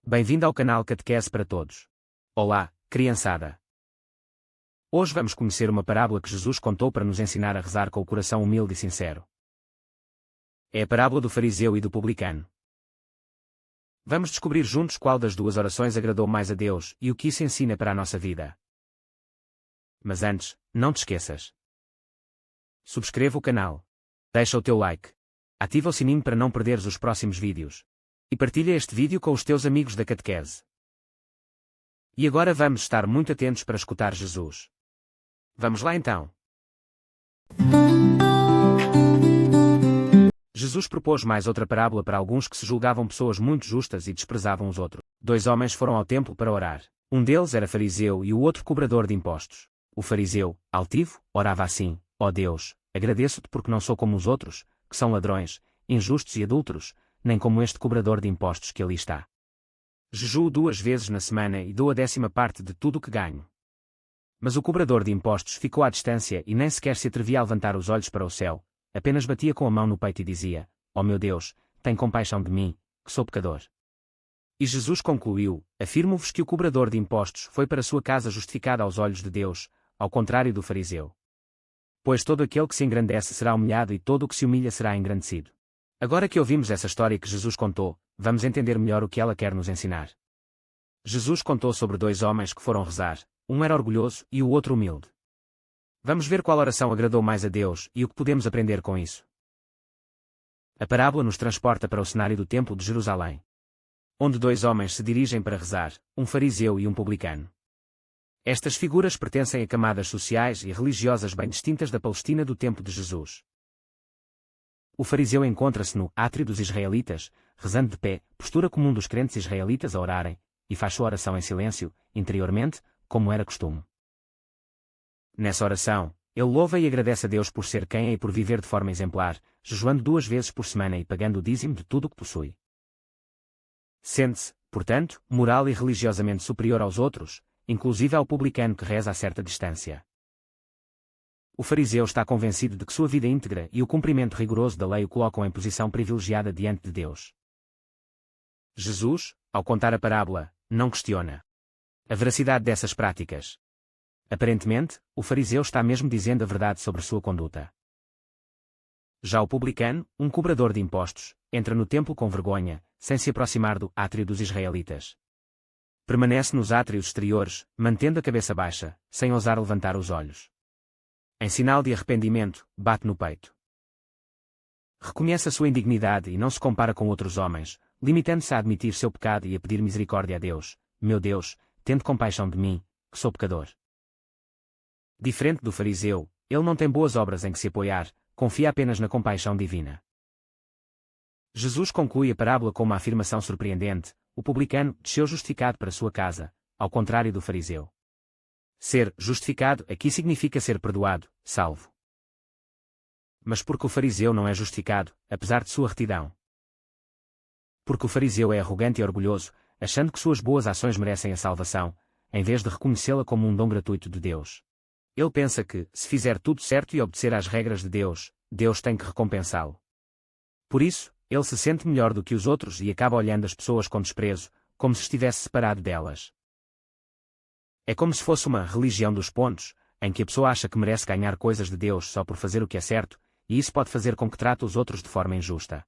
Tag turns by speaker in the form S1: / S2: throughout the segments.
S1: Bem-vindo ao canal Catequese para Todos. Olá, criançada. Hoje vamos conhecer uma parábola que Jesus contou para nos ensinar a rezar com o coração humilde e sincero. É a parábola do fariseu e do publicano. Vamos descobrir juntos qual das duas orações agradou mais a Deus e o que isso ensina para a nossa vida. Mas antes, não te esqueças. Subscreva o canal. Deixa o teu like. Ativa o sininho para não perderes os próximos vídeos. E partilha este vídeo com os teus amigos da catequese. E agora vamos estar muito atentos para escutar Jesus. Vamos lá então. Jesus propôs mais outra parábola para alguns que se julgavam pessoas muito justas e desprezavam os outros. 2 homens foram ao templo para orar. Um deles era fariseu e o outro cobrador de impostos. O fariseu, altivo, orava assim: ó Deus, agradeço-te porque não sou como os outros, que são ladrões, injustos e adúlteros, nem como este cobrador de impostos que ali está. Jejuo 2 vezes na semana e dou a 10ª parte de tudo o que ganho. Mas o cobrador de impostos ficou à distância e nem sequer se atrevia a levantar os olhos para o céu, apenas batia com a mão no peito e dizia: ó meu Deus, tem compaixão de mim, que sou pecador. E Jesus concluiu: afirmo-vos que o cobrador de impostos foi para sua casa justificado aos olhos de Deus, ao contrário do fariseu. Pois todo aquele que se engrandece será humilhado e todo o que se humilha será engrandecido. Agora que ouvimos essa história que Jesus contou, vamos entender melhor o que ela quer nos ensinar. Jesus contou sobre 2 homens que foram rezar, um era orgulhoso e o outro humilde. Vamos ver qual oração agradou mais a Deus e o que podemos aprender com isso. A parábola nos transporta para o cenário do Templo de Jerusalém, onde 2 homens se dirigem para rezar, um fariseu e um publicano. Estas figuras pertencem a camadas sociais e religiosas bem distintas da Palestina do tempo de Jesus. O fariseu encontra-se no átrio dos israelitas, rezando de pé, postura comum dos crentes israelitas a orarem, e faz sua oração em silêncio, interiormente, como era costume. Nessa oração, ele louva e agradece a Deus por ser quem é e por viver de forma exemplar, jejuando 2 vezes por semana e pagando o dízimo de tudo o que possui. Sente-se, portanto, moral e religiosamente superior aos outros, inclusive ao publicano que reza a certa distância. O fariseu está convencido de que sua vida íntegra e o cumprimento rigoroso da lei o colocam em posição privilegiada diante de Deus. Jesus, ao contar a parábola, não questiona a veracidade dessas práticas. Aparentemente, o fariseu está mesmo dizendo a verdade sobre sua conduta. Já o publicano, um cobrador de impostos, entra no templo com vergonha, sem se aproximar do átrio dos israelitas. Permanece nos átrios exteriores, mantendo a cabeça baixa, sem ousar levantar os olhos. Em sinal de arrependimento, bate no peito. Reconhece a sua indignidade e não se compara com outros homens, limitando-se a admitir seu pecado e a pedir misericórdia a Deus: meu Deus, tende compaixão de mim, que sou pecador. Diferente do fariseu, ele não tem boas obras em que se apoiar, confia apenas na compaixão divina. Jesus conclui a parábola com uma afirmação surpreendente: o publicano desceu justificado para sua casa, ao contrário do fariseu. Ser justificado aqui significa ser perdoado, salvo. Mas por que o fariseu não é justificado, apesar de sua retidão? Porque o fariseu é arrogante e orgulhoso, achando que suas boas ações merecem a salvação, em vez de reconhecê-la como um dom gratuito de Deus. Ele pensa que, se fizer tudo certo e obedecer às regras de Deus, Deus tem que recompensá-lo. Por isso, ele se sente melhor do que os outros e acaba olhando as pessoas com desprezo, como se estivesse separado delas. É como se fosse uma religião dos pontos, em que a pessoa acha que merece ganhar coisas de Deus só por fazer o que é certo, e isso pode fazer com que trate os outros de forma injusta.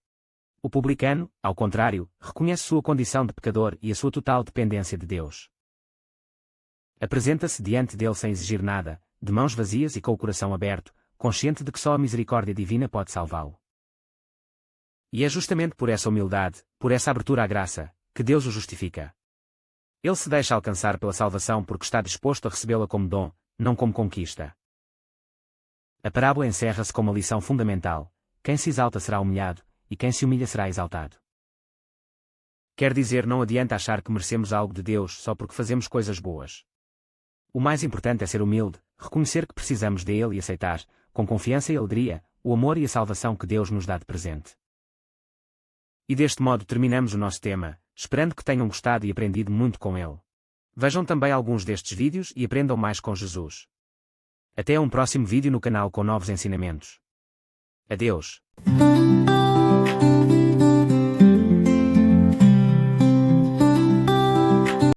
S1: O publicano, ao contrário, reconhece sua condição de pecador e a sua total dependência de Deus. Apresenta-se diante dele sem exigir nada, de mãos vazias e com o coração aberto, consciente de que só a misericórdia divina pode salvá-lo. E é justamente por essa humildade, por essa abertura à graça, que Deus o justifica. Ele se deixa alcançar pela salvação porque está disposto a recebê-la como dom, não como conquista. A parábola encerra-se com uma lição fundamental: quem se exalta será humilhado, e quem se humilha será exaltado. Quer dizer, não adianta achar que merecemos algo de Deus só porque fazemos coisas boas. O mais importante é ser humilde, reconhecer que precisamos dele e aceitar, com confiança e alegria, o amor e a salvação que Deus nos dá de presente. E deste modo terminamos o nosso tema, esperando que tenham gostado e aprendido muito com ele. Vejam também alguns destes vídeos e aprendam mais com Jesus. Até a um próximo vídeo no canal com novos ensinamentos. Adeus.